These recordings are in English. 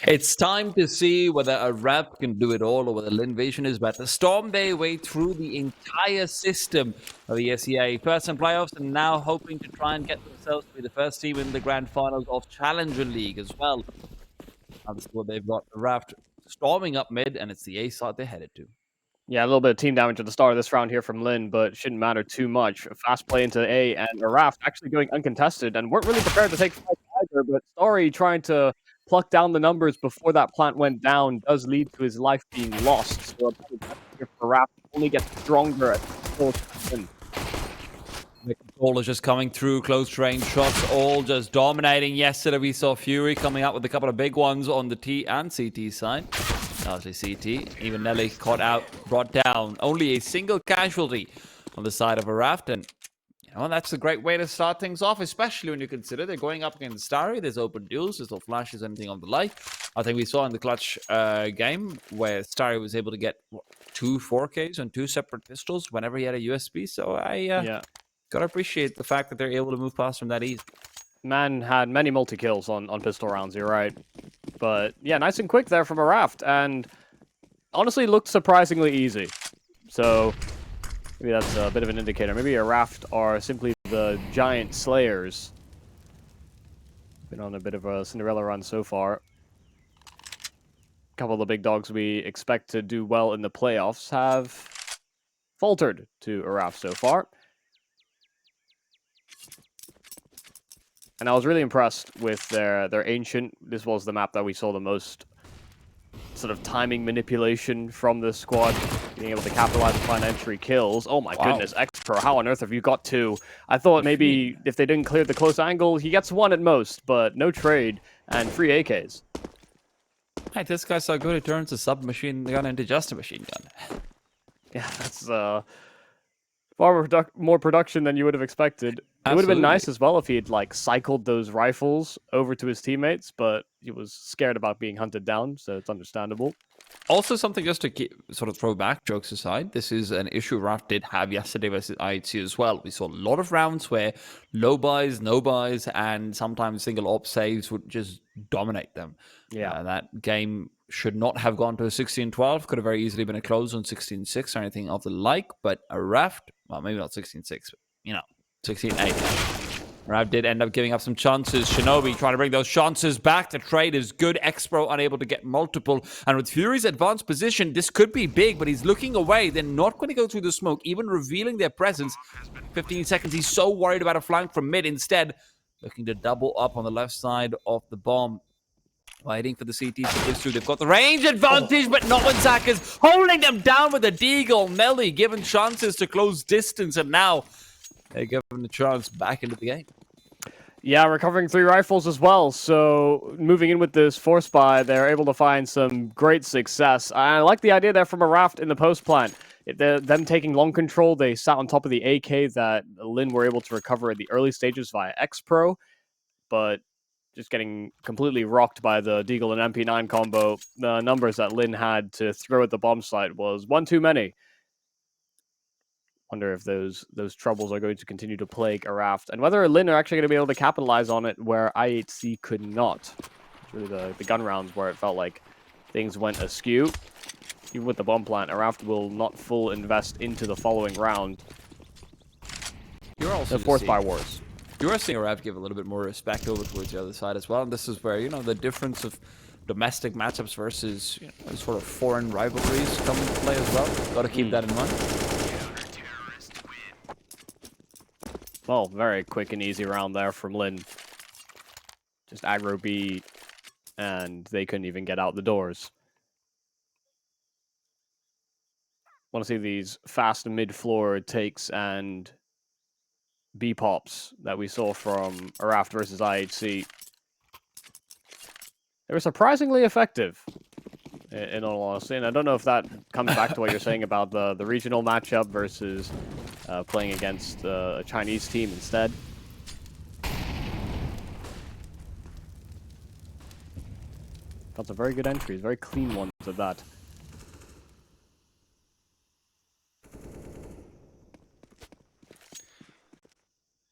It's time to see whether ARAVT can do it all or whether Lynn Vision is better. Storm their way through the entire system of the SEA. First in playoffs and now hoping to try and get themselves to be the first team in the grand finals of Challenger League as well. That's what they've got. ARAVT storming up mid, and it's the A side they're headed to. Yeah, a little bit of team damage at the start of this round here from Lynn, but shouldn't matter too much. A fast play into A, and ARAVT actually going uncontested, and weren't really prepared to take fight either, but Story trying to pluck down the numbers before that plant went down does lead to his life being lost. So a better match here for ARAVT only gets stronger at the Lynn. The controllers just coming through, close range shots, all just dominating. Yesterday we saw Fury coming out with a couple of big ones on the T and CT side. Largely CT. Even Nelly caught out, brought down. Only a single casualty on the side of ARAVT, and you know, that's a great way to start things off, especially when you consider they're going up against Starry. There's open duels, there's no flashes, anything of the like. I think we saw in the clutch game where Starry was able to get two 4Ks on two separate pistols whenever he had a USB. So I gotta appreciate the fact that they're able to move past from that easy. Man had many multi-kills on pistol rounds, you're right. But yeah, nice and quick there from ARAVT, and honestly looked surprisingly easy. So maybe that's a bit of an indicator. Maybe ARAVT are simply the giant slayers. Been on a bit of a Cinderella run so far. A couple of the big dogs we expect to do well in the playoffs have faltered to ARAVT so far. And I was really impressed with their Ancient. This was the map that we saw the most sort of timing manipulation from the squad, being able to capitalize upon entry kills. Oh my goodness, Xpro, how on earth have you got two? I thought maybe if they didn't clear the close angle, he gets one at most, but no trade and free AKs. Hey, this guy's so good, he turns a submachine gun into just a machine gun. Yeah, that's far more production than you would have expected. It would have been nice as well if he had like cycled those rifles over to his teammates, but he was scared about being hunted down, so it's understandable. Also, something just to sort of throw back, jokes aside, this is an issue RAVT did have yesterday versus IHC as well. We saw a lot of rounds where low buys, no buys, and sometimes single op saves would just dominate them. Yeah. That game should not have gone to a 16-12. Could have very easily been a close on 16-6 or anything of the like, but ARAVT, well, maybe not 16-6, but, you know, 16-8. ARAVT did end up giving up some chances. Shinobi trying to bring those chances back. The trade is good. Xpro unable to get multiple. And with Fury's advanced position, this could be big, but he's looking away. They're not going to go through the smoke, even revealing their presence. 15 seconds. He's so worried about a flank from mid. Instead, looking to double up on the left side of the bomb. Waiting for the CT to push through. They've got the range advantage, but not when Zaka's holding them down with a deagle. Nelly given chances to close distance, and now they're given the chance back into the game. Yeah, recovering 3 rifles as well. So moving in with this force buy, they're able to find some great success. I like the idea there from ARAVT in the post plant. Them taking long control, they sat on top of the AK that Lynn were able to recover at the early stages via Xpro, but just getting completely rocked by the Deagle and MP9 combo. The numbers that Lynn had to throw at the bomb site was one too many. Wonder if those troubles are going to continue to plague ARAVT, and whether Lynn are actually going to be able to capitalize on it where IHC could not. It's really the gun rounds where it felt like things went askew. Even with the bomb plant, ARAVT will not full invest into the following round. You're also the force buy wars. You are seeing ARAVT give a little bit more respect over towards the other side as well, and this is where, you know, the difference of domestic matchups versus, you know, sort of foreign rivalries come into play as well. Got to keep that in mind. Well, very quick and easy round there from Lynn. Just aggro B, and they couldn't even get out the doors. Want to see these fast mid-floor takes and B pops that we saw from ARAVT versus IHC. They were surprisingly effective, in all honesty, and I don't know if that comes back to what you're saying about the regional matchup versus playing against a Chinese team instead. Got some very good entries, very clean ones at that.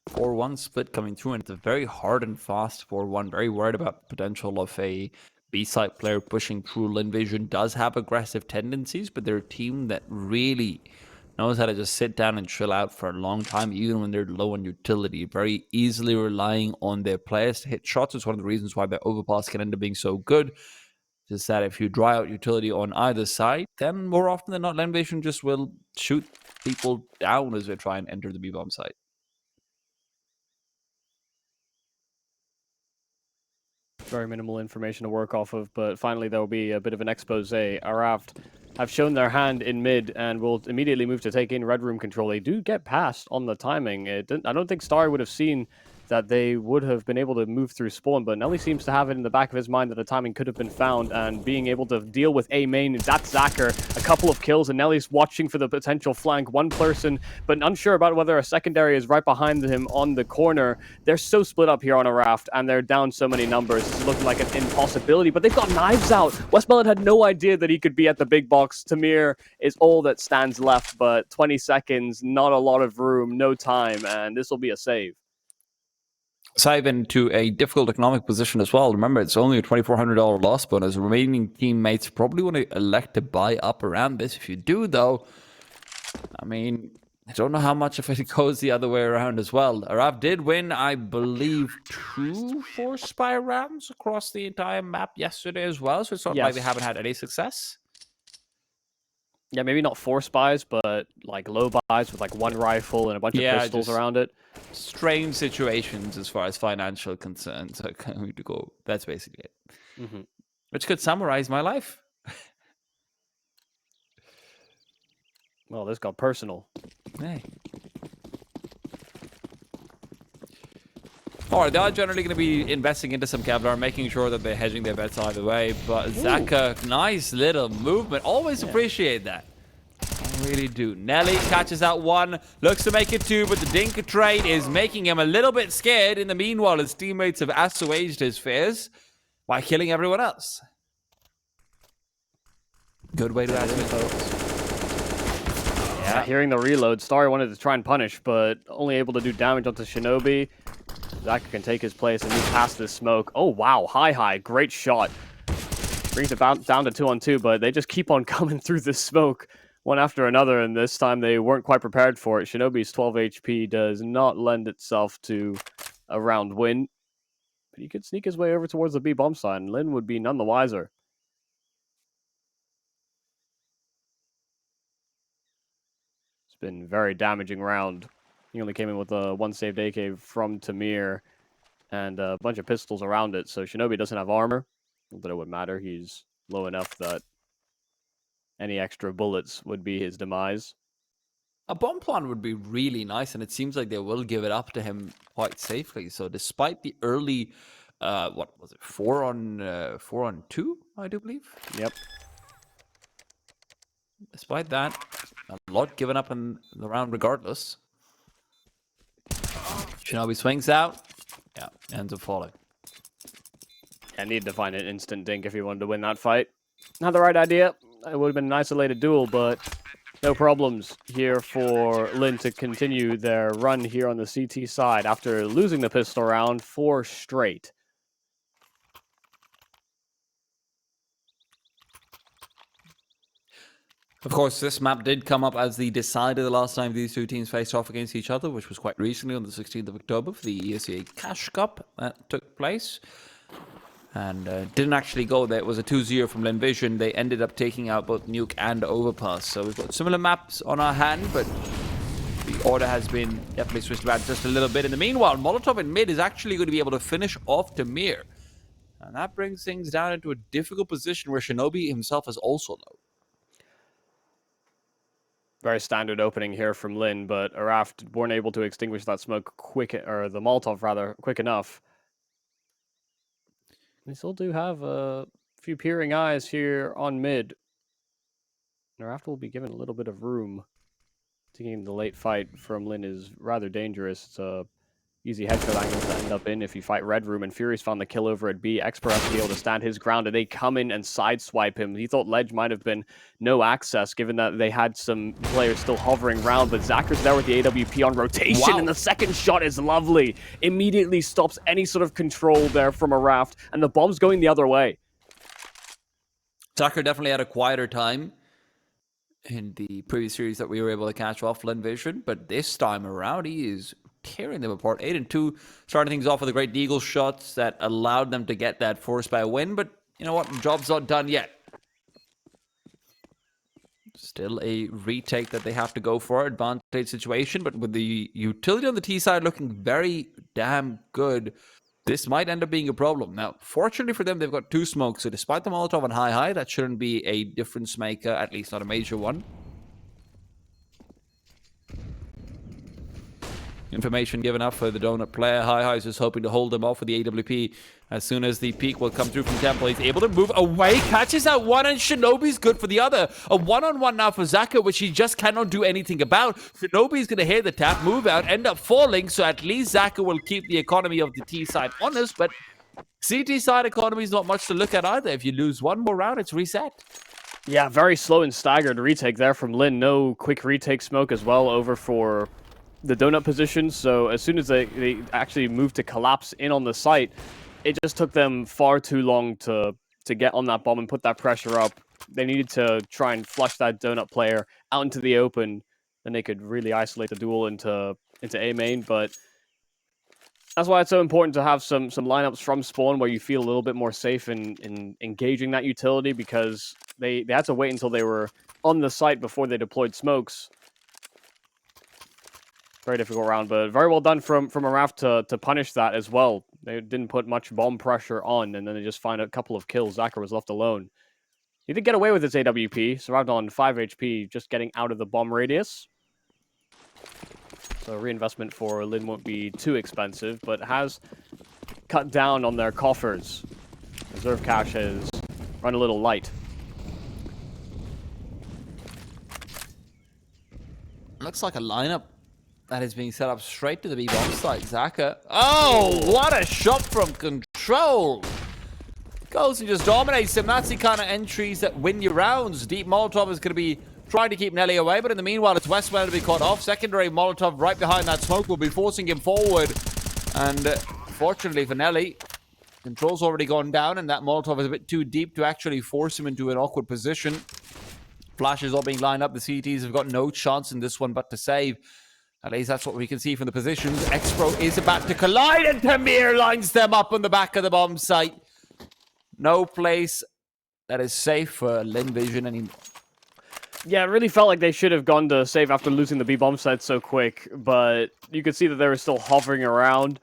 Four-one split coming through, and it's a very hard and fast 4-1. Very worried about the potential of a B-side player pushing through. Lynn Vision does have aggressive tendencies, but they're a team that really knows how to just sit down and chill out for a long time, even when they're low on utility. Very easily relying on their players to hit shots. It's one of the reasons why their overpass can end up being so good. Just that if you dry out utility on either side, then more often than not, Lynn Vision just will shoot people down as they try and enter the B-bomb site. Very minimal information to work off of, but finally there will be a bit of an expose. ARAVT have shown their hand in mid and will immediately move to take in red room control. They do get past on the timing. I don't think Star would have seen that they would have been able to move through spawn, but Nelly seems to have it in the back of his mind that the timing could have been found, and being able to deal with A main, that's Zacher, a couple of kills, and Nelly's watching for the potential flank. One person, but unsure about whether a secondary is right behind him on the corner. They're so split up here on ARAVT, and they're down so many numbers. It's looking like an impossibility, but they've got knives out. WestmeloN had no idea that he could be at the big box. Tamir is all that stands left, but 20 seconds, not a lot of room, no time, and this will be a save. Save into a difficult economic position as well. Remember, it's only a $2,400 loss bonus. Remaining teammates probably want to elect to buy up around this. If you do, though, I mean, I don't know how much of it goes the other way around as well. ARAVT did win, I believe, 2 force spy rounds across the entire map yesterday as well. So it's not like they haven't had any success. Yeah, maybe not 4 spies, but like low buys with like 1 rifle and a bunch of pistols around it. Strange situations as far as financial concerns are going to go. That's basically it. Which could summarize my life. Well, this got personal. Hey. All right, they are generally going to be investing into some Kevlar, making sure that they're hedging their bets either way. But Zacher, nice little movement. Always appreciate that. I really do. Nelly catches out 1, looks to make it 2, but the Dink trade is making him a little bit scared. In the meanwhile, his teammates have assuaged his fears by killing everyone else. Good way to assuage folks. Yeah, hearing the reload, Starry wanted to try and punish, but only able to do damage onto Shinobi. Zacher can take his place and move past this smoke. Oh, wow. HiHi. Great shot. Brings it down to 2-on-2, but they just keep on coming through the smoke one after another, and this time they weren't quite prepared for it. Shinobi's 12 HP does not lend itself to a round win, but he could sneak his way over towards the B bomb side, and Lynn would be none the wiser. It's been a very damaging round. He only came in with a 1 saved AK from Tamir and a bunch of pistols around it, so Shinobi doesn't have armor. Not that it would matter. He's low enough that any extra bullets would be his demise. A bomb plant would be really nice, and it seems like they will give it up to him quite safely. So despite the early, what was it, 4-on-2, I do believe? Yep. Despite that, a lot given up in the round regardless. Shinobi swings out. Yeah, ends up falling. I needed to find an instant dink if he wanted to win that fight. Not the right idea. It would have been an isolated duel, but no problems here for Lynn to continue their run here on the CT side after losing the pistol round 4 straight. Of course, this map did come up as the decider the last time these two teams faced off against each other, which was quite recently on the 16th of October for the ESL Cash Cup that took place. And didn't actually go there. It was a 2-0 from Lynn Vision. They ended up taking out both Nuke and Overpass. So we've got similar maps on our hand, but the order has been definitely switched around just a little bit. In the meanwhile, Molotov in mid is actually going to be able to finish off Tamir. And that brings things down into a difficult position where Shinobi himself is also low. Very standard opening here from Lynn, but ARAVT weren't able to extinguish that smoke quick, or the Molotov rather, quick enough. They still do have a few peering eyes here on mid. ARAVT will be given a little bit of room. Taking the late fight from Lynn is rather dangerous. It's a easy headshot angle to end up in if you fight red room, and Fury's found the kill over at B. Expert has to be able to stand his ground, and they come in and sideswipe him. He thought ledge might have been no access, given that they had some players still hovering around, but Zacher's there with the AWP on rotation, and the second shot is lovely. Immediately stops any sort of control there from ARAVT, and the bomb's going the other way. Tucker definitely had a quieter time in the previous series that we were able to catch off Lynn Vision, but this time around, he is tearing them apart. 8-2, starting things off with a great deagle shots that allowed them to get that force by a win, but you know what? Job's not done yet. Still a retake that they have to go for, advantage situation, but with the utility on the T side looking very damn good, this might end up being a problem. Now, fortunately for them, they've got 2 smokes, so despite the Molotov on HiHi, that shouldn't be a difference maker, at least not a major one. Information given up for the Donut player. HiHi is just hoping to hold them off with the AWP. As soon as the peak will come through from Temple, he's able to move away, catches that one, and Shinobi's good for the other. A one-on-one now for Zaka, which he just cannot do anything about. Shinobi's going to hear the tap, move out, end up falling, so at least Zaka will keep the economy of the T side honest, but CT side economy is not much to look at either. If you lose one more round, it's reset. Yeah, very slow and staggered retake there from Lynn. No quick retake smoke as well over for the donut position, so as soon as they actually moved to collapse in on the site, it just took them far too long to get on that bomb and put that pressure up. They needed to try and flush that donut player out into the open, then they could really isolate the duel into A main, but that's why it's so important to have some lineups from spawn where you feel a little bit more safe in engaging that utility, because they had to wait until they were on the site before they deployed smokes. Very difficult round, but very well done from ARAVT to punish that as well. They didn't put much bomb pressure on, and then they just find a couple of kills. Zaka was left alone. He did get away with his AWP, survived on 5 HP, just getting out of the bomb radius. So reinvestment for Lynn won't be too expensive, but has cut down on their coffers. Reserve cash has run a little light. Looks like a lineup that is being set up straight to the B-bomb site. Zaka. Oh, what a shot from control. Goes and just dominates him. That's the kind of entries that win you rounds. Deep Molotov is going to be trying to keep Nelly away, but in the meanwhile, it's WestmeloN to be caught off. Secondary Molotov right behind that smoke will be forcing him forward. And fortunately for Nelly, control's already gone down, and that Molotov is a bit too deep to actually force him into an awkward position. Flashes all being lined up. The CTs have got no chance in this one but to save. At least that's what we can see from the positions. Expro is about to collide, and Tamir lines them up on the back of the bomb site. No place that is safe for Lynn Vision anymore. Yeah, it really felt like they should have gone to save after losing the B-bomb site so quick, but you could see that they were still hovering around.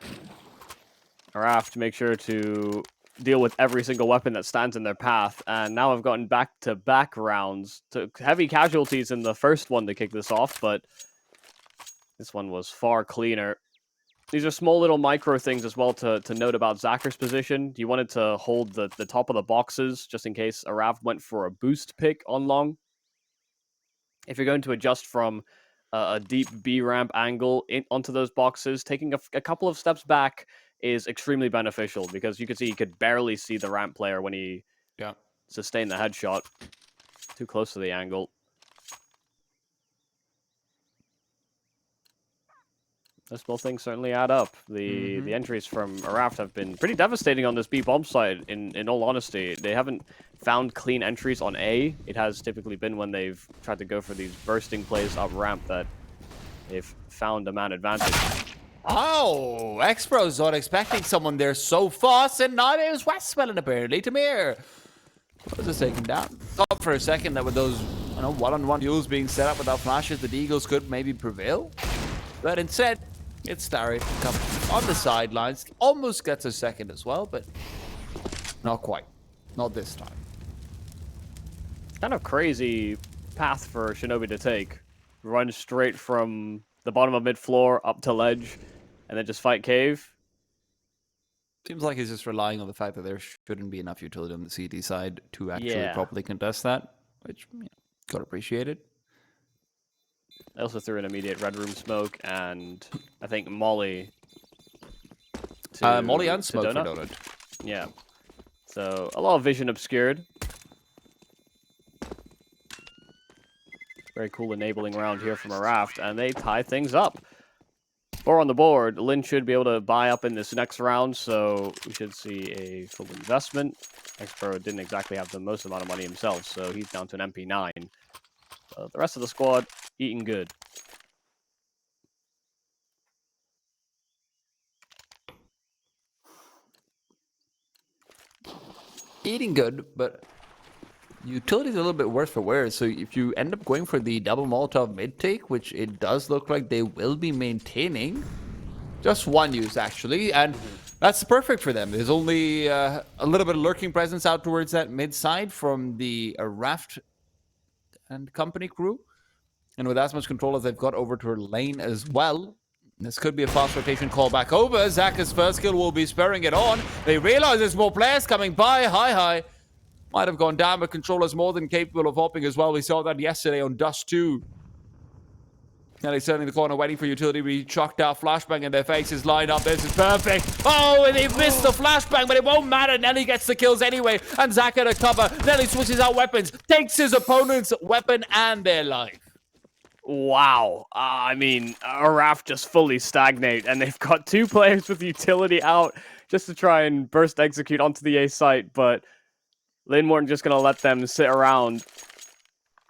ARAVT to make sure to deal with every single weapon that stands in their path, and now I've gotten back-to-back rounds. Took heavy casualties in the first one to kick this off, but this one was far cleaner. These are small little micro things as well to note about Zacher's position. You wanted to hold the top of the boxes just in case ARAVT went for a boost pick on long. If you're going to adjust from a deep B ramp angle onto those boxes, taking a couple of steps back is extremely beneficial, because you could see he could barely see the ramp player when he sustained the headshot. Too close to the angle. Those small things certainly add up. The entries from ARAVT have been pretty devastating on this B bomb side, in all honesty. They haven't found clean entries on A. It has typically been when they've tried to go for these bursting plays up ramp that they've found a man advantage. Oh, Expro's not expecting someone there so fast, and neither is WestmeloN apparently. Tamir was just taken down. Thought for a second that with those one-on-one duels being set up without flashes, the Deagles could maybe prevail. But instead, it's Starry come on the sidelines. Almost gets a second as well, but not quite. Not this time. Kind of crazy path for Shinobi to take. Run straight from the bottom of mid-floor up to ledge, and then just fight cave. Seems like he's just relying on the fact that there shouldn't be enough utility on the CT side to actually properly contest that, which, got appreciated. I also threw an immediate red room smoke, and I think Molly. Molly and smoke for Donut. Yeah. So a lot of vision obscured. Very cool enabling round here from ARAVT, and they tie things up. 4 on the board. Lynn should be able to buy up in this next round, so we should see a full investment. Expro didn't exactly have the most amount of money himself, so he's down to an MP9. The rest of the squad, eating good. Eating good, but utility's a little bit worse for wear. So if you end up going for the double Molotov mid take, which it does look like they will be maintaining, just one use actually, and that's perfect for them. There's only a little bit of lurking presence out towards that mid side from the ARAVT and company crew, and with as much control as they've got over to her lane as well. This could be a fast rotation call back over. Zaka's first kill will be spurring it on. They realize there's more players coming by. HiHi might have gone down, but Controller's more than capable of hopping as well. We saw that yesterday on Dust 2. Nelly's turning the corner, waiting for utility to be chucked out. Flashbang in their faces, line up. This is perfect. Oh, and they missed the flashbang, but it won't matter. Nelly gets the kills anyway, and Zaka to cover. Nelly switches out weapons, takes his opponent's weapon and their life. Wow. I mean, ARAVT just fully stagnate, and they've got 2 players with utility out just to try and burst execute onto the A site, but Lynn weren't just going to let them sit around.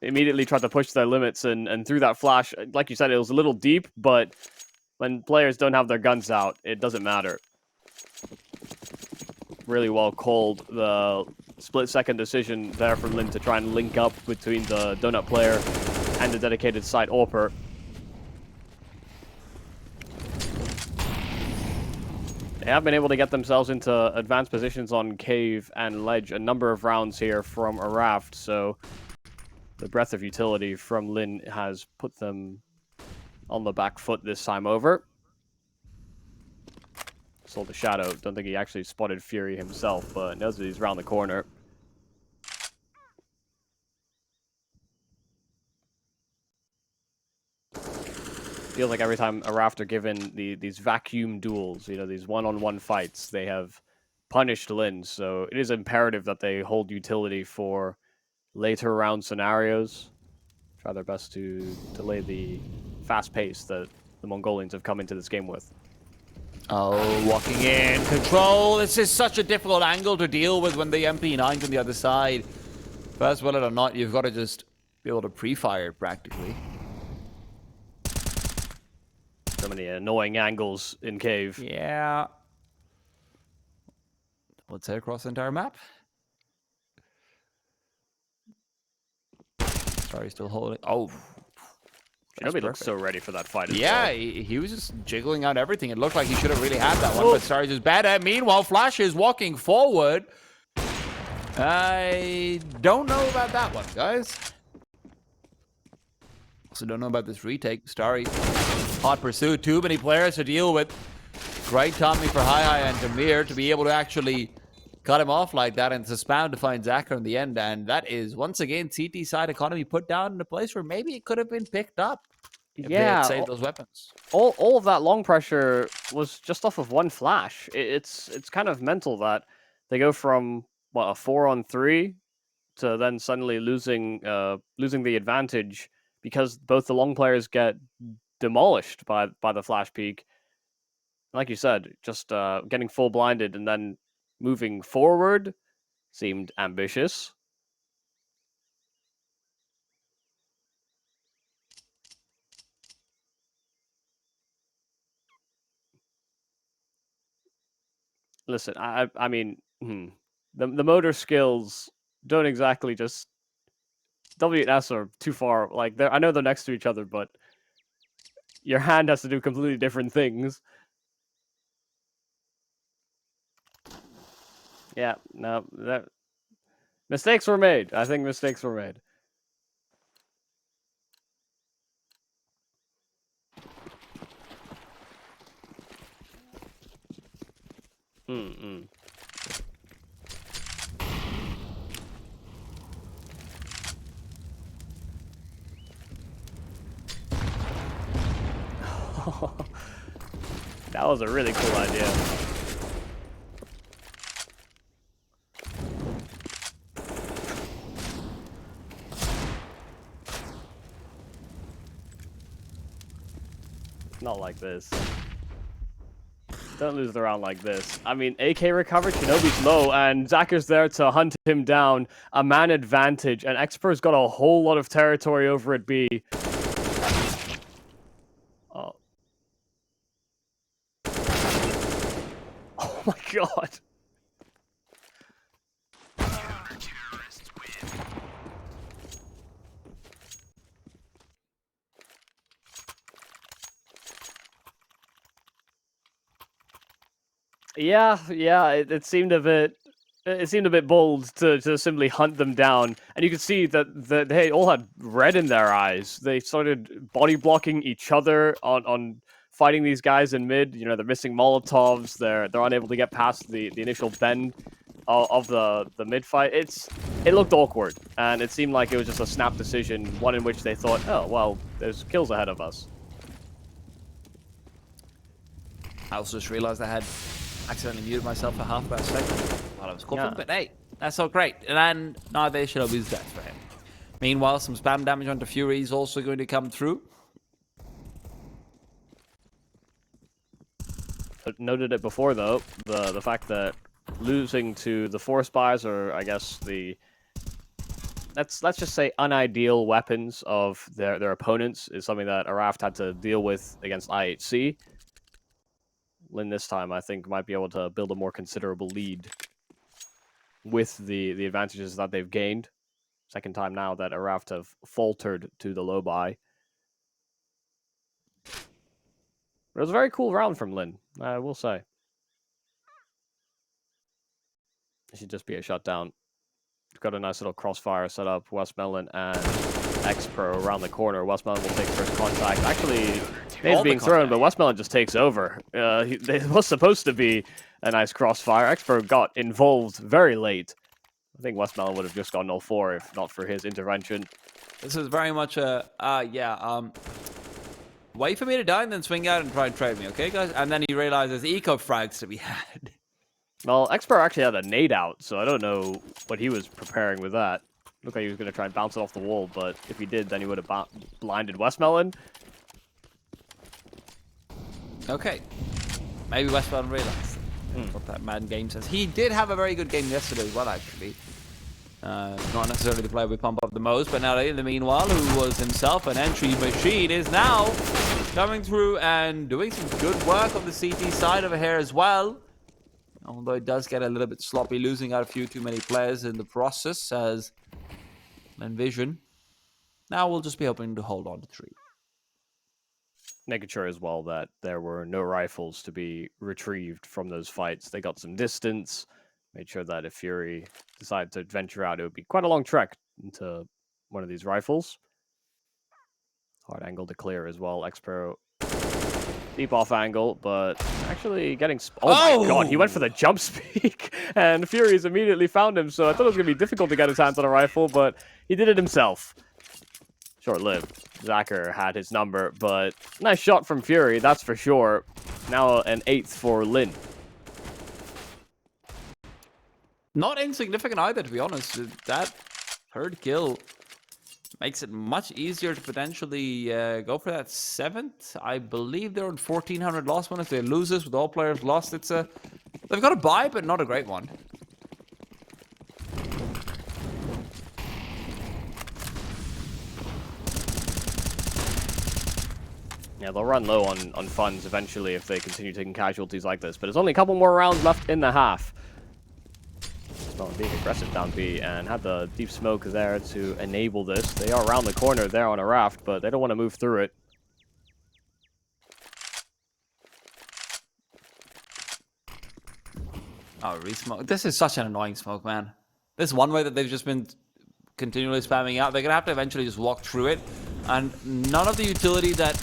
Immediately tried to push their limits, and through that flash, like you said, it was a little deep, but when players don't have their guns out, it doesn't matter. Really well called, the split-second decision there from Lynn to try and link up between the donut player and the dedicated site AWPer. They have been able to get themselves into advanced positions on Cave and Ledge a number of rounds here from ARAVT, so the breadth of utility from Lynn has put them on the back foot this time over. Saw the shadow. Don't think he actually spotted Fury himself, but knows that he's around the corner. Feels like every time ARAVT are given these vacuum duels, you know, these one-on-one fights, they have punished Lynn. So it is imperative that they hold utility for later round scenarios. Try their best to delay the fast pace that the Mongolians have come into this game with. Oh, walking in, control. This is such a difficult angle to deal with when the MP9's on the other side. First, will it or not, you've got to just be able to pre-fire it practically. So many annoying angles in Cave. Yeah. Let's say across the entire map. Sorry, still holding. Oh. Shinobi looks so ready for that fight as well. Yeah, he was just jiggling out everything. It looked like he should have really had that one, but Starry's is better. Meanwhile, Flash is walking forward. I don't know about that one, guys. Also don't know about this retake. Starry, hot pursuit. Too many players to deal with. Great timing for HiHi and Demir to be able to actually cut him off like that, and it's a spam to find Zaka in the end, and that is once again CT side economy put down in a place where maybe it could have been picked up if they had saved those weapons. All of that long pressure was just off of one flash. It's kind of mental that they go from what, a 4-on-3 to then suddenly losing the advantage because both the long players get demolished by the flash peak. Like you said, just getting full blinded and then moving forward seemed ambitious. Listen, I mean, the motor skills don't exactly just... W and S are too far. Like, I know they're next to each other, but your hand has to do completely different things. Yeah, no, mistakes were made. I think mistakes were made. That was a really cool idea. Not like this. Don't lose the round like this. I mean, AK recovered, Shinobi's low, and Zacher's there to hunt him down. A man advantage, and Expert's got a whole lot of territory over at B. Oh. Oh my god. Yeah, it seemed a bit bold to simply hunt them down, and you could see that they all had red in their eyes. They started body blocking each other on fighting these guys in mid. You know, they're missing Molotovs. They're unable to get past the initial bend of the mid fight. It looked awkward, and it seemed like it was just a snap decision, one in which they thought, oh well, there's kills ahead of us. I also just realized I had accidentally muted myself for half that second while I was coughing, but hey, that's all great. And now they should be death for him. Meanwhile, some spam damage onto Fury is also going to come through. Noted it before though, the fact that losing to the force buys, or I guess the let's just say unideal weapons of their opponents, is something that ARAVT had to deal with against IHC. Lynn this time, I think, might be able to build a more considerable lead with the advantages that they've gained. Second time now that ARAVT have faltered to the low buy. It was a very cool round from Lynn, I will say. It should just be a shutdown. We've got a nice little crossfire set up. WestmeloN and XPro around the corner. WestmeloN will take first contact. Actually, name's being thrown, but WestmeloN just takes over. It was supposed to be a nice crossfire. XPro got involved very late. I think WestmeloN would have just gone 0-4 if not for his intervention. This is very much a, wait for me to die and then swing out and try and trade me, okay, guys? And then he realizes eco frags to be had. Well, Expert actually had a nade out, so I don't know what he was preparing with that. Looked like he was going to try and bounce it off the wall, but if he did, then he would have blinded WestmeloN. Okay. Maybe WestmeloN realized what that Madden game says. He did have a very good game yesterday as well, actually. Not necessarily the player we pump up the most, but now in the meanwhile, who was himself an entry machine, is now coming through and doing some good work on the CT side over here as well. Although it does get a little bit sloppy, losing out a few too many players in the process, as Envision. Now we'll just be hoping to hold on to 3. Making sure as well that there were no rifles to be retrieved from those fights. They got some distance, made sure that if Fury decided to venture out, it would be quite a long trek into one of these rifles. Hard angle to clear as well. Xpro deep off angle, but actually getting... Oh my god, he went for the jump speak, and Fury's immediately found him, so I thought it was going to be difficult to get his hands on a rifle, but he did it himself. Short-lived. Zacher had his number, but nice shot from Fury, that's for sure. Now an 8th for Lynn. Not insignificant either, to be honest. That third kill makes it much easier to potentially go for that 7th. I believe they're on 1,400 lost one. If they lose this with all players lost, it's a... They've got a buy, but not a great one. Yeah, they'll run low on funds eventually if they continue taking casualties like this, but there's only a couple more rounds left in the half. WestmeloN being aggressive down B and had the deep smoke there to enable this. They are around the corner there on a raft, but they don't want to move through it. Oh, re-smoke. This is such an annoying smoke, man. This one way that they've just been continually spamming out. They're going to have to eventually just walk through it. And none of the utility that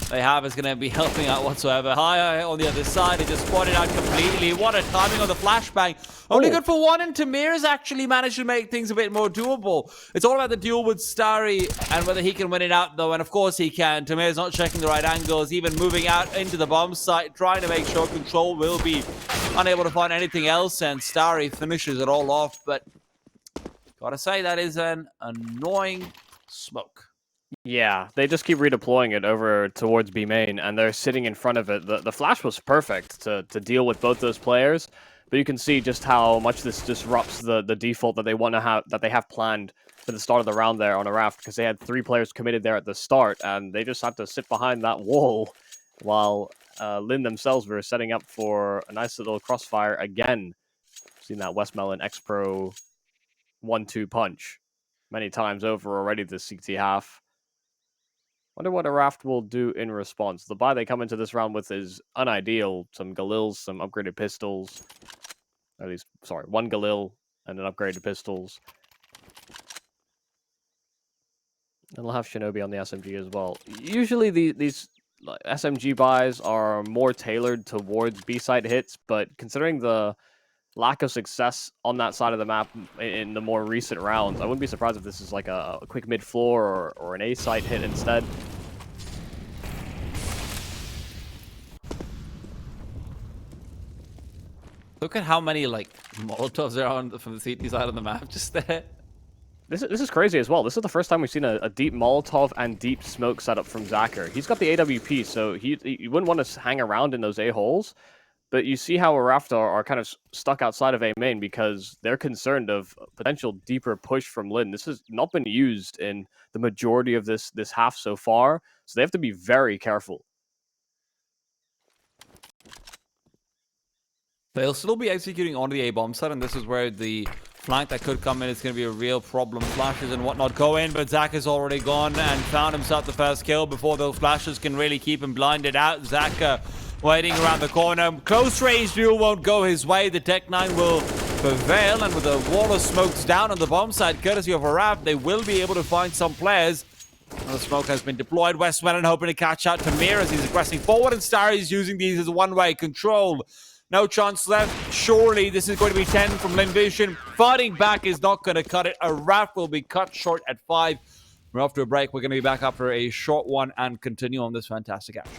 they have is going to be helping out whatsoever. HiHi on the other side, it just spotted out completely. What a timing on the flashbang. Only good for one, and Tamir's actually managed to make things a bit more doable. It's all about the duel with Starry and whether he can win it out, though. And of course he can. Tamir's not checking the right angles, even moving out into the bomb site, trying to make sure Control will be unable to find anything else, and Starry finishes it all off. But gotta say, that is an annoying smoke. Yeah, they just keep redeploying it over towards B main, and they're sitting in front of it. The flash was perfect to deal with both those players, but you can see just how much this disrupts the default that they want to have, that they have planned for the start of the round there on ARAVT, because they had 3 players committed there at the start, and they just had to sit behind that wall while Lynn themselves were setting up for a nice little crossfire again. Seen that WestmeloN X-Pro 1-2 punch many times over already this CT half. Wonder what ARAVT will do in response. The buy they come into this round with is unideal. Some Galils, some upgraded pistols. At least, sorry, 1 Galil and an upgraded pistols. And they'll have Shinobi on the SMG as well. Usually these SMG buys are more tailored towards B-side hits, but considering the lack of success on that side of the map in the more recent rounds, I wouldn't be surprised if this is like a quick mid-floor or an A-side hit instead. Look at how many like Molotovs there are from the CT side of the map just there. This is crazy as well. This is the first time we've seen a deep Molotov and deep smoke setup from Zacher. He's got the AWP, so you wouldn't want to hang around in those A-holes. But you see how ARAVT are kind of stuck outside of A main because they're concerned of a potential deeper push from Lynn. This has not been used in the majority of this half so far, so they have to be very careful. They'll still be executing onto the A-bomb side, and this is where the flank that could come in is going to be a real problem. Flashes and whatnot go in, but Zach has already gone and found himself the first kill before those flashes can really keep him blinded out. Zach waiting around the corner. Close range duel won't go his way. The Tech 9 will prevail, and with the wall of smokes down on the bomb side, courtesy of ARAVT, they will be able to find some players. The smoke has been deployed. WestmeloN hoping to catch out Tamir as he's aggressing forward, and Starry is using these as one-way control. No chance left. Surely this is going to be 10 from Lynn Vision. Fighting back is not going to cut it. ARAVT will be cut short at 5. We're off to a break. We're going to be back after a short one and continue on this fantastic action.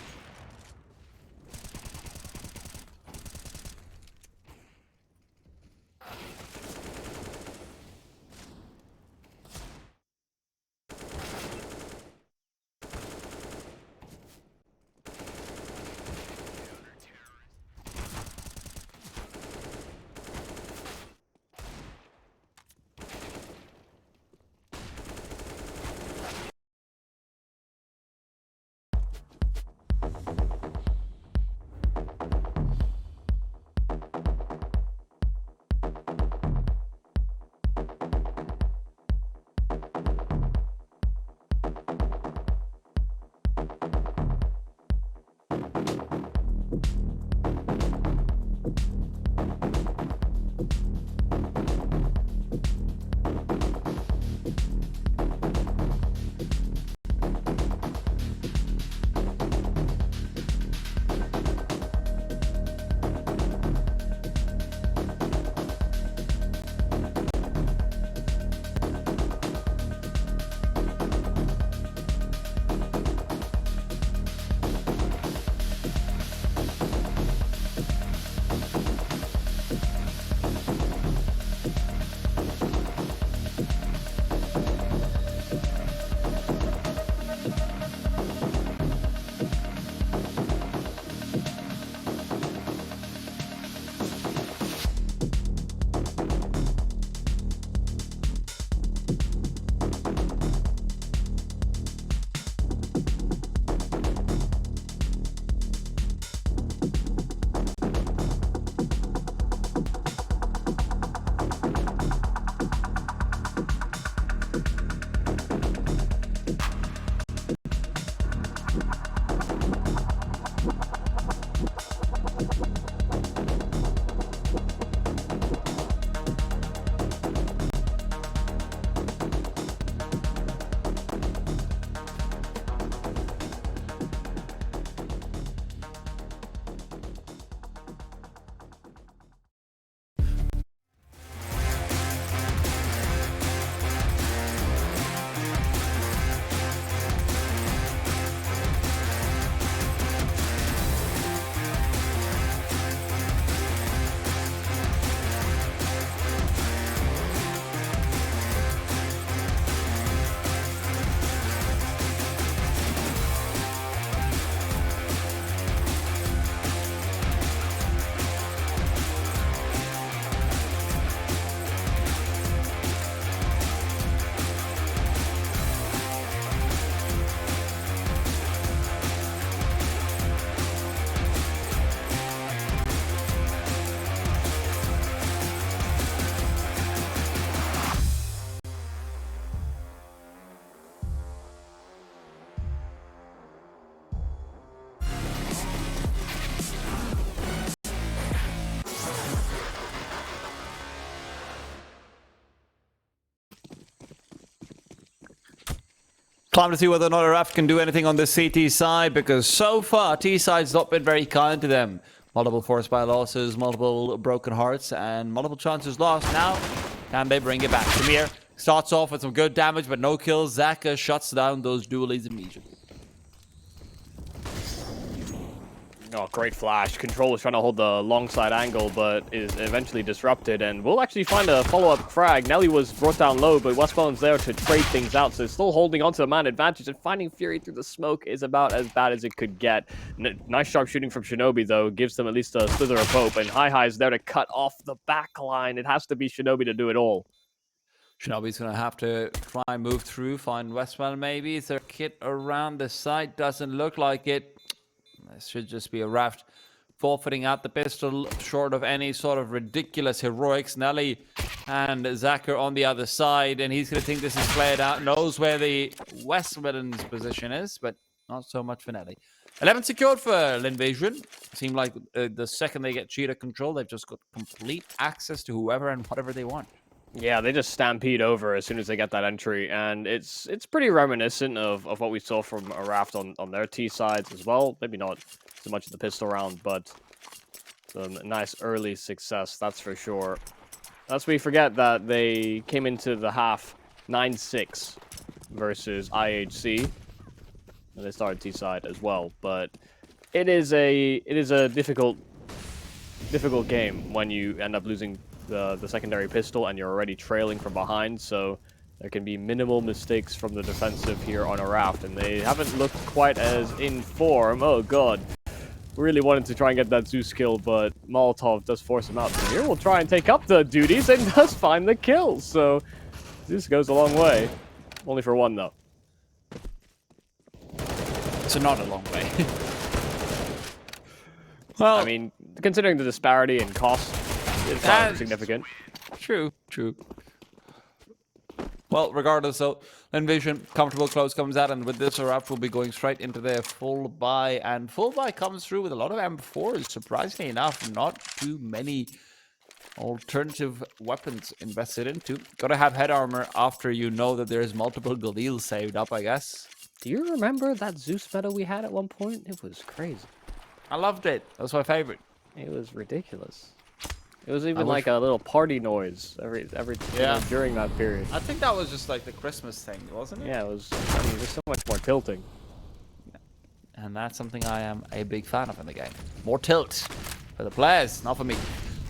Time to see whether or not ARAVT can do anything on the CT side, because so far T-side's not been very kind to them. Multiple force by losses, multiple broken hearts, and multiple chances lost. Now, can they bring it back? Tamir starts off with some good damage, but no kills. Zaka shuts down those dualies immediately. Oh, great flash. Control is trying to hold the long side angle, but is eventually disrupted, and we'll actually find a follow-up frag. Nelly was brought down low, but WestmeloN's there to trade things out, so still holding onto the man advantage, and finding Fury through the smoke is about as bad as it could get. Nice sharp shooting from Shinobi, though, gives them at least a slither of hope, and HiHi is there to cut off the back line. It has to be Shinobi to do it all. Shinobi's going to have to try and move through, find WestmeloN maybe. Is there a kit around the site? Doesn't look like it. This should just be ARAVT forfeiting out the pistol, short of any sort of ridiculous heroics. Nelly and Zaka on the other side, and he's going to think this is played out. Knows where the WestmeloN's position is, but not so much for Nelly. 11 secured for Lynn Vision. Seemed like the second they get cheetah control, they've just got complete access to whoever and whatever they want. Yeah, they just stampede over as soon as they get that entry, and it's pretty reminiscent of what we saw from ARAVT on their T sides as well. Maybe not so much of the pistol round, but some nice early success, that's for sure. Lest we forget that they came into the half 9-6 versus IHC, and they started T side as well. But it is a difficult game when you end up losing the secondary pistol and you're already trailing from behind, so there can be minimal mistakes from the defensive here on ARAVT, and they haven't looked quite as in form. Oh god, really wanted to try and get that Zeus kill, but Molotov does force him out. So here we'll try and take up the duties and does find the kills, so Zeus goes a long way. Only for one though. So not a long way. Well, I mean, considering the disparity in cost, it's not significant. True. Well, regardless, though, Lynn Vision, comfortable close comes out, and with this, ARAVT will be going straight into their full buy, and full buy comes through with a lot of M4s. Surprisingly enough, not too many alternative weapons invested into. Gotta have head armor after you know that there's multiple Galil saved up, I guess. Do you remember that Zeus medal we had at one point? It was crazy. I loved it. That was my favorite. It was ridiculous. It was even like a little party noise every during that period. I think that was just like the Christmas thing, wasn't it? Yeah, it was. I mean, there's so much more tilting. And that's something I am a big fan of in the game. More tilt for the players, not for me.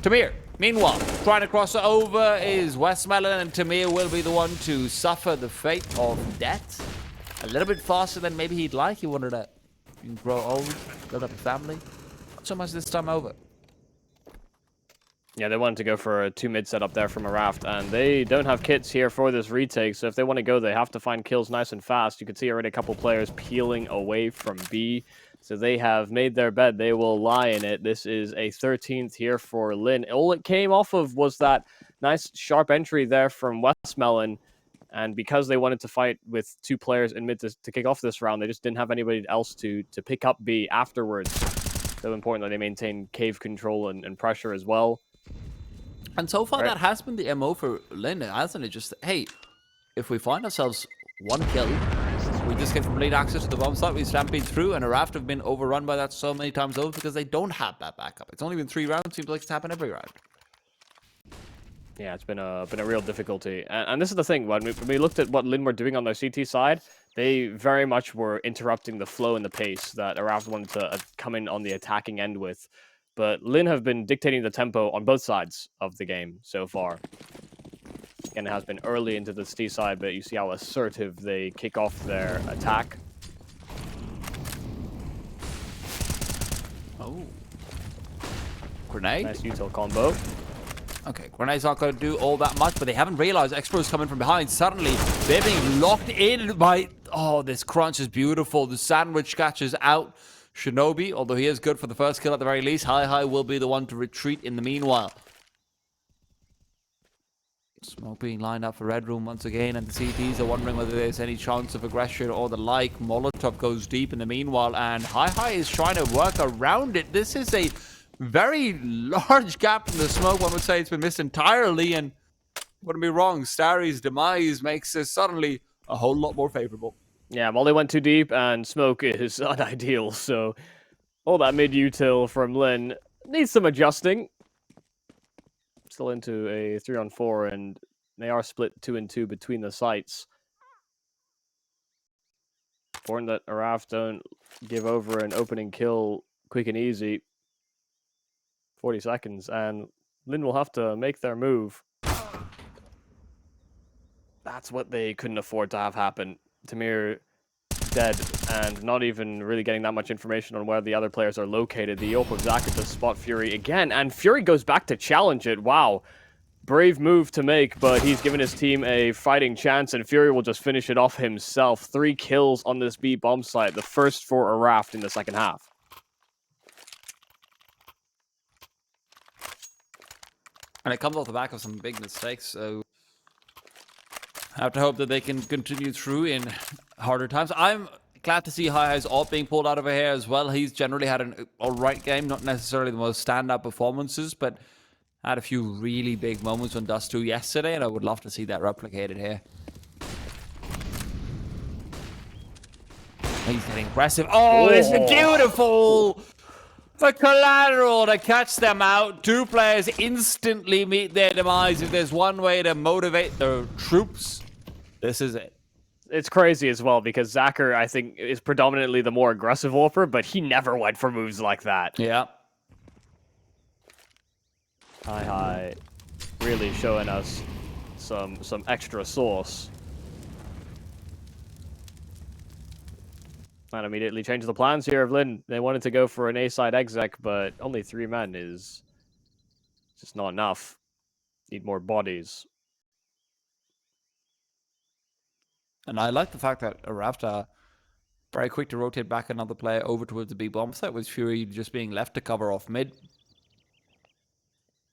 Tamir, meanwhile, trying to cross over is WestmeloN, and Tamir will be the one to suffer the fate of death. A little bit faster than maybe he'd like. He wanted to grow old, build up a family. Not so much this time over. Yeah, they wanted to go for a 2 mid setup there from ARAVT, and they don't have kits here for this retake, so if they want to go, they have to find kills nice and fast. You can see already a couple players peeling away from B, so they have made their bed. They will lie in it. This is a 13th here for Lynn. All it came off of was that nice sharp entry there from WestmeloN, and because they wanted to fight with 2 players in mid to kick off this round, they just didn't have anybody else to pick up B afterwards. So important that they maintain cave control and pressure as well. And so far, that has been the MO for Lynn, hasn't it? Just, hey, if we find ourselves 1 kill, we just get complete access to the bomb site, we stampede through, and ARAVT have been overrun by that so many times over because they don't have that backup. It's only been 3 rounds, seems like it's happened every round. Yeah, it's been a real difficulty. And this is the thing, when we looked at what Lynn were doing on their CT side, they very much were interrupting the flow and the pace that ARAVT wanted to come in on the attacking end with. But Lynn have been dictating the tempo on both sides of the game so far. Again, it has been early into the T side, but you see how assertive they kick off their attack. Oh. Grenade? Nice util combo. Okay, Grenade's not going to do all that much, but they haven't realized Expro's coming from behind. Suddenly, they're being locked in by... Oh, this crunch is beautiful. The sandwich catches out Shinobi, although he is good for the first kill at the very least. HiHi will be the one to retreat in the meanwhile. Smoke being lined up for Red Room once again, and the CTs are wondering whether there's any chance of aggression or the like. Molotov goes deep in the meanwhile, and HiHi is trying to work around it. This is a very large gap in the smoke. One would say it's been missed entirely, and wouldn't be wrong, Starry's demise makes this suddenly a whole lot more favorable. Yeah, Molly went too deep, and smoke is unideal, so all that mid-util from Lynn needs some adjusting. Still into a 3-on-4, and they are split 2 and 2 between the sites. Important that ARAVT don't give over an opening kill quick and easy. 40 seconds, and Lynn will have to make their move. That's what they couldn't afford to have happen. Tamir dead, and not even really getting that much information on where the other players are located. The AWP of Zaka to spot Fury again, and Fury goes back to challenge it. Wow. Brave move to make, but he's given his team a fighting chance, and Fury will just finish it off himself. 3 kills on this B bomb site, the first for ARAVT in the second half. And it comes off the back of some big mistakes, so I have to hope that they can continue through in harder times. I'm glad to see HiHi's AWP being pulled out of here as well. He's generally had an alright game, not necessarily the most standout performances, but had a few really big moments on Dust 2 yesterday, and I would love to see that replicated here. He's getting aggressive. Oh, this is beautiful! The collateral to catch them out. 2 players instantly meet their demise. If there's one way to motivate the troops, this is it. It's crazy as well, because Zacher, I think, is predominantly the more aggressive AWPer, but he never went for moves like that. Yeah. HiHi really showing us some extra sauce. And immediately changed the plans here of Lynn. They wanted to go for an A-side exec, but only 3 men is just not enough. Need more bodies. And I like the fact that ARAVT are very quick to rotate back another player over towards the big bomb site, with Fury just being left to cover off mid.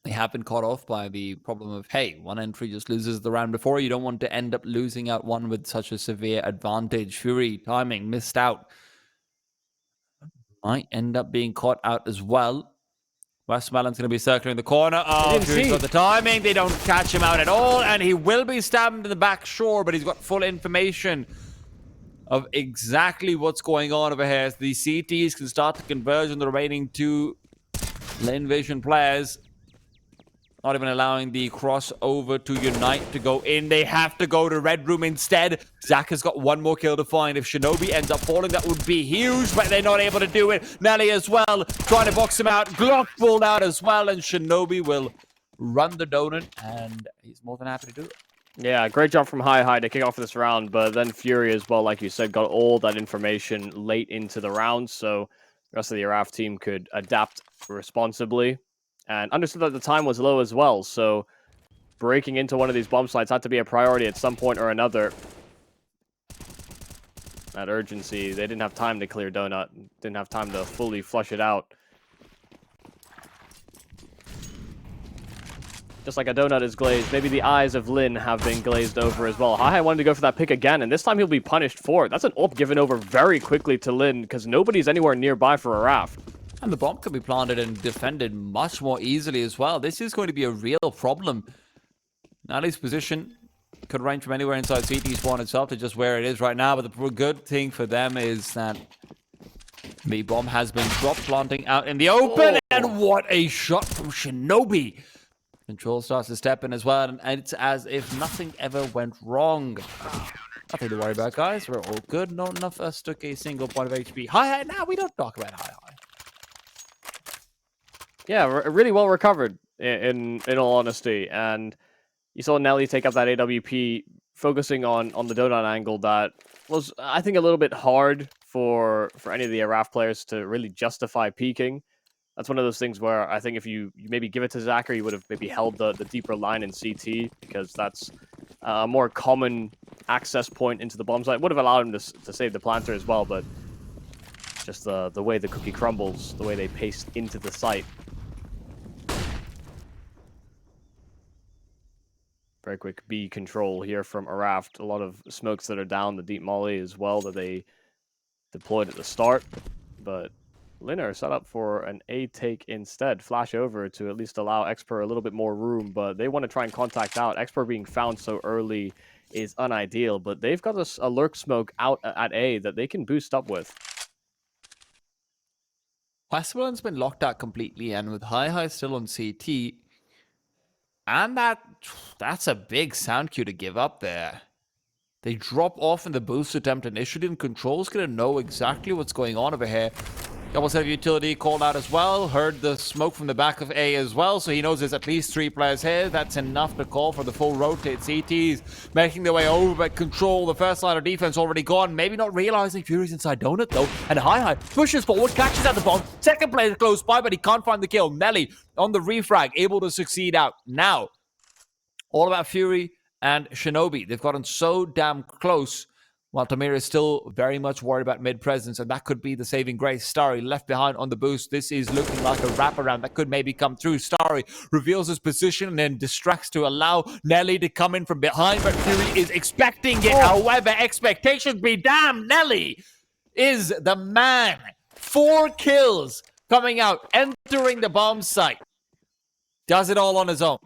They have been caught off by the problem of, hey, one entry just loses the round before. You don't want to end up losing out one with such a severe advantage. Fury, timing, missed out. Might end up being caught out as well. WestmeloN's going to be circling the corner. Oh, Fury's got the timing. They don't catch him out at all. And he will be stabbed in the back, sure, but he's got full information of exactly what's going on over here. The CTs can start to converge on the remaining 2 lane vision players. Not even allowing the crossover to Unite to go in. They have to go to Red Room instead. Zach has got 1 more kill to find. If Shinobi ends up falling, that would be huge, but they're not able to do it. Nelly as well, trying to box him out. Glock pulled out as well, and Shinobi will run the donut, and he's more than happy to do it. Yeah, great job from HiHi to kick off this round, but then Fury as well, like you said, got all that information late into the round, so the rest of the ARAVT team could adapt responsibly. And understood that the time was low as well, so breaking into one of these bomb sites had to be a priority at some point or another. That urgency, they didn't have time to clear Donut, didn't have time to fully flush it out. Just like a donut is glazed, maybe the eyes of Lynn have been glazed over as well. HiHi wanted to go for that pick again, and this time he'll be punished for it. That's an AWP given over very quickly to Lynn, because nobody's anywhere nearby for ARAVT. And the bomb can be planted and defended much more easily as well. This is going to be a real problem. Nelly's position could range from anywhere inside CT spawn itself to just where it is right now. But the good thing for them is that the bomb has been dropped, planting out in the open. And what a shot from Shinobi. Control starts to step in as well. And it's as if nothing ever went wrong. Nothing to worry about, guys. We're all good. Not enough of us took a single point of HP. HiHi, now we don't talk about HiHi. Yeah, really well recovered, in all honesty. And you saw Nelly take up that AWP, focusing on the donut angle that was, I think, a little bit hard for any of the ARAVT players to really justify peeking. That's one of those things where I think if you maybe give it to Zacher, you would have maybe held the deeper line in CT, because that's a more common access point into the bomb site. Would have allowed him to save the planter as well, but just the way the cookie crumbles, the way they paste into the site. Very quick B control here from ARAVT. A lot of smokes that are down, the deep molly as well that they deployed at the start. But Lynn are set up for an A take instead. Flash over to at least allow Xper a little bit more room, but they want to try and contact out. Xper being found so early is unideal, but they've got a lurk smoke out at A that they can boost up with. WestmeloN's been locked out completely, and with HiHi still on CT, and that's a big sound cue to give up there. They drop off in the boost attempt initially, and Control's going to know exactly what's going on over here. He almost had a utility called out as well. Heard the smoke from the back of A as well, so he knows there's at least 3 players here. That's enough to call for the full rotate. CTs making their way over, but Control, the first line of defense, already gone. Maybe not realizing Fury's inside Donut, though. And HiHi pushes forward, catches at the bomb. Second player close by, but he can't find the kill. Nelly on the refrag, able to succeed out. Now, all about Fury and Shinobi. They've gotten so damn close, while Tamir is still very much worried about mid-presence, and that could be the saving grace. Starry left behind on the boost. This is looking like a wraparound that could maybe come through. Starry reveals his position and then distracts to allow Nelly to come in from behind, but Fury is expecting it. However, expectations be damned. Nelly is the man. 4 kills coming out, entering the bomb site. Does it all on his own.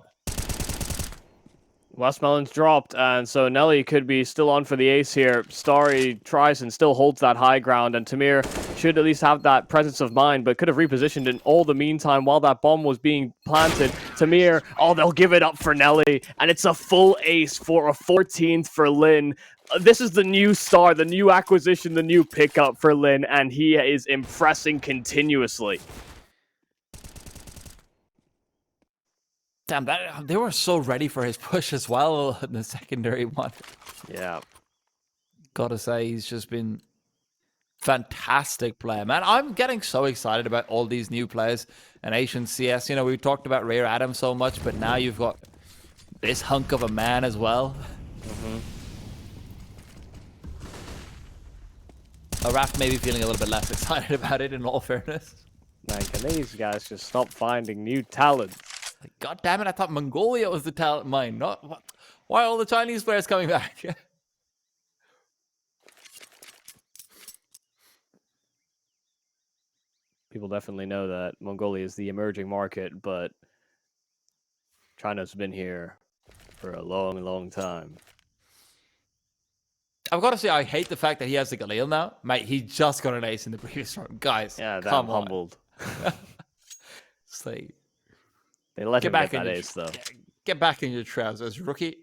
WestmeloN's dropped, and so Nelly could be still on for the ace here. Starry tries and still holds that high ground, and Tamir should at least have that presence of mind, but could have repositioned in all the meantime while that bomb was being planted. Tamir, they'll give it up for Nelly, and it's a full ace for a 14th for Lynn. This is the new star, the new acquisition, the new pickup for Lynn, and he is impressing continuously. Damn, they were so ready for his push as well in the secondary one. Yeah. Gotta say, he's just been fantastic player, man. I'm getting so excited about all these new players in Asian CS. You know, we talked about Rare Adam so much, but now you've got this hunk of a man as well. ARAVT may be feeling a little bit less excited about it, in all fairness. Man, can these guys just stop finding new talent? God damn it, I thought Mongolia was the talent mine. Why are all the Chinese players coming back? People definitely know that Mongolia is the emerging market, but China's been here for a long, long time. I've got to say, I hate the fact that he has the Galil now. Mate, he just got an ace in the previous round. Guys, yeah, that come humbled. It's like, they let him get that ace, though. Get back in your trousers, rookie.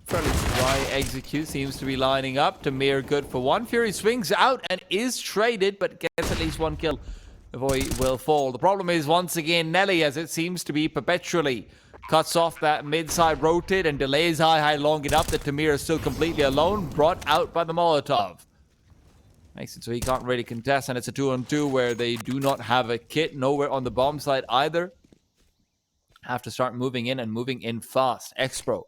Fairly dry execute seems to be lining up. Tamir good for 1. Fury swings out and is traded, but gets at least 1 kill before he will fall. The problem is, once again, Nelly, as it seems to be perpetually, cuts off that mid-side rotate and delays HiHi long enough that Tamir is still completely alone, brought out by the Molotov. Makes it so he can't really contest, and it's a 2-on-2 where they do not have a kit, nowhere on the bomb side either. Have to start moving in and moving in fast. Expro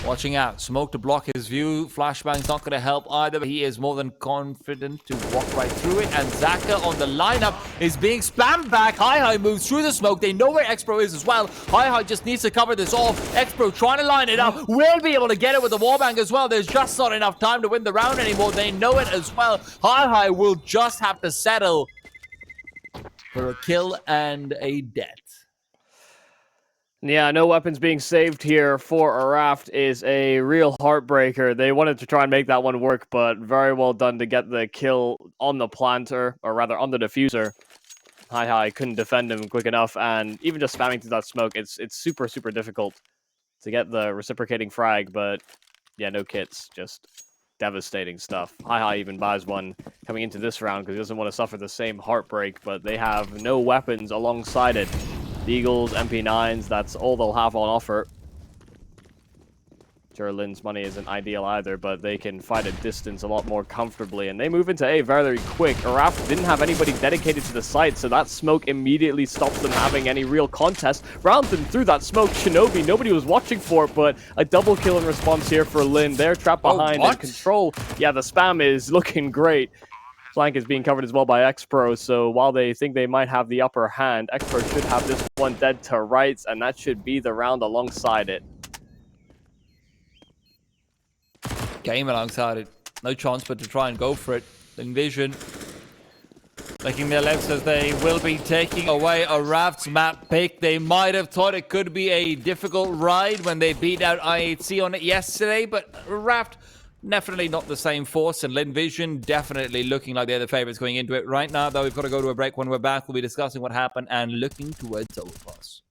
watching out. Smoke to block his view. Flashbang's not going to help either, but he is more than confident to walk right through it. And Zaka on the lineup is being spammed back. HiHi moves through the smoke. They know where Expro is as well. HiHi just needs to cover this off. Expro trying to line it up. Will be able to get it with the wallbang as well. There's just not enough time to win the round anymore. They know it as well. HiHi will just have to settle for a kill and a death. Yeah, no weapons being saved here for ARAVT is a real heartbreaker. They wanted to try and make that one work, but very well done to get the kill on the planter, or rather on the diffuser. HiHi couldn't defend him quick enough, and even just spamming through that smoke, it's super, super difficult to get the reciprocating frag, but yeah, no kits, just devastating stuff. HiHi even buys one coming into this round because he doesn't want to suffer the same heartbreak, but they have no weapons alongside it. Eagles, MP9s, that's all they'll have on offer. Sure, Lynn's money isn't ideal either, but they can fight at distance a lot more comfortably, and they move into A very quick. ARAVT didn't have anybody dedicated to the site, so that smoke immediately stops them having any real contest. Round them through that smoke, Shinobi, nobody was watching for it, but a double kill in response here for Lynn. They're trapped behind and Control. Yeah, the spam is looking great. Flank is being covered as well by Expro, so while they think they might have the upper hand, Expro should have this one dead to rights, and that should be the round alongside it. Game alongside it. No chance but to try and go for it. Envision Licking their lips as they will be taking away ARAVT's map pick. They might have thought it could be a difficult ride when they beat out IHC on it yesterday, but ARAVT definitely not the same force, and Lynn Vision definitely looking like they're the favorites going into it. Right now, though, we've got to go to a break. When we're back, we'll be discussing what happened and looking towards Overpass.